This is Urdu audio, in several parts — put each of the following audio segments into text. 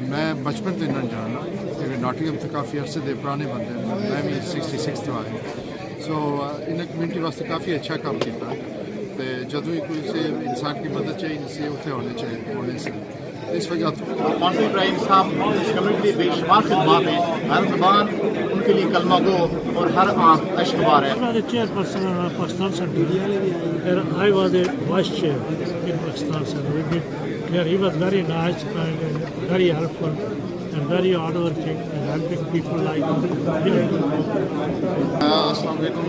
میں بچپن سے نہ جانا ناٹنگم تو کافی عرصے دے پرانے بندے میں بھی 66 تو آئے سو ان کمیونٹی واسطے کافی اچھا کام کیا جدوں ہی کوئی سے انسان کی مدد چاہیے سے اتنے ہونے سے اس وجہ قونصل ابراہیم صاحب اس کمیونٹی بے شمار خدمات ہیں ہر زبان ان کے لیے کلمہ گو اور ہر آنکھ اشکبار ہے. Chairperson of Pakistan Center. I was the vice chair in Pakistan Center. He was very nice and very helpful and very hardworking and helping people like السلام علیکم.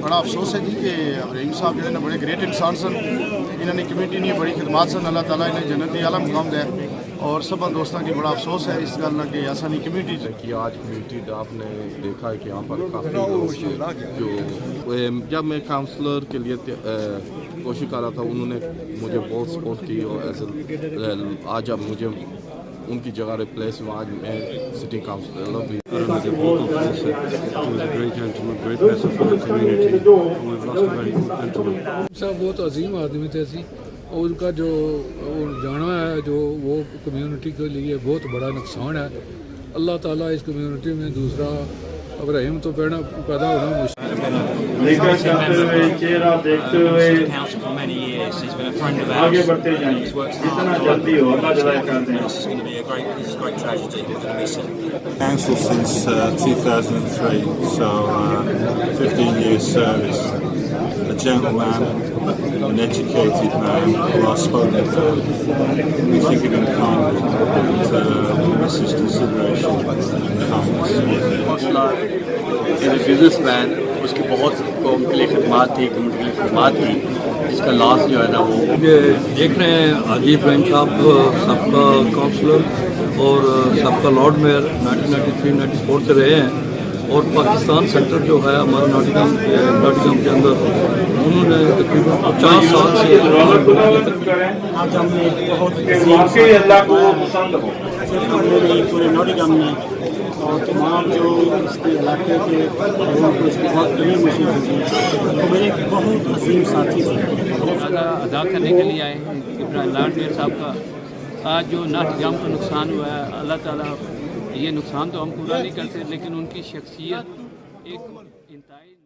بڑا افسوس ہے جی کہ ابراہیم صاحب جو بڑے گریٹ انسان سن انہوں نے کمیونٹی نے بڑی خدمات سن اللہ تعالیٰ انہیں جنتی اعلیٰ مقام دے اور سب دوستوں کی بڑا افسوس ہے اس گل کہ ایسا نہیں کمیونٹی کہ آج کمیونٹی آپ نے دیکھا ہے کہ یہاں پر کافی لوگ جو جب میں کاؤنسلر کے لیے کوشش کر رہا تھا انہوں نے مجھے بہت سپورٹ کی اور آج اب مجھے ان کی جگہ ریپلیس ہوا آج میں سٹی کاؤنسلر بھی. مجھے بہت افسوس ہے. صاحب بہت عظیم آدمی تھے اور ان کا جو جانا ہے جو وہ کمیونٹی کے لیے بہت بڑا نقصان ہے. اللہ تعالیٰ اس کمیونٹی میں دوسرا ابراہیم تو پیدا ہونا چہرہ دیکھتے ہوئے آگے بڑھتے جائیں جتنا جلدی ہو اللہ جلائے کرتے ہیں. Council since 2003, so 15 years service. A gentleman, an educated man, well-spoken man. We think of him kindly and miss his consideration and kindness. He was a businessman. اس کی بہت قوم کے لیے خدمات تھی کمیونٹی کے لیے خدمات تھی جس کا لاس جو ہے نا وہ دیکھ رہے ہیں حاجی ابراہیم صاحب سابقہ کاؤنسلر اور سابقہ لارڈ میئر 1993-94 سے رہے ہیں اور پاکستان سینٹر جو ہے ہمارا ناٹنگم کے اندر انہوں نے تقریباً 50 سال سے آج ہم نے بہت واقعی اللہ کو پسند ہو. صرف میرے پورے ناٹنگم میں اور تمام جو اس کے علاقے کے لوگوں کو اس کی بہت بڑی محسوس ہوتی ہے. تو میرے بہت عظیم ساتھی تھے. ادا کرنے کے لیے آئے ہیں ابراہیم لارڈ میئر صاحب کا آج جو ناٹنگم کو نقصان ہوا ہے اللہ تعالیٰ یہ نقصان تو ہم پورا نہیں کرتے لیکن ان کی شخصیت ایک انتہائی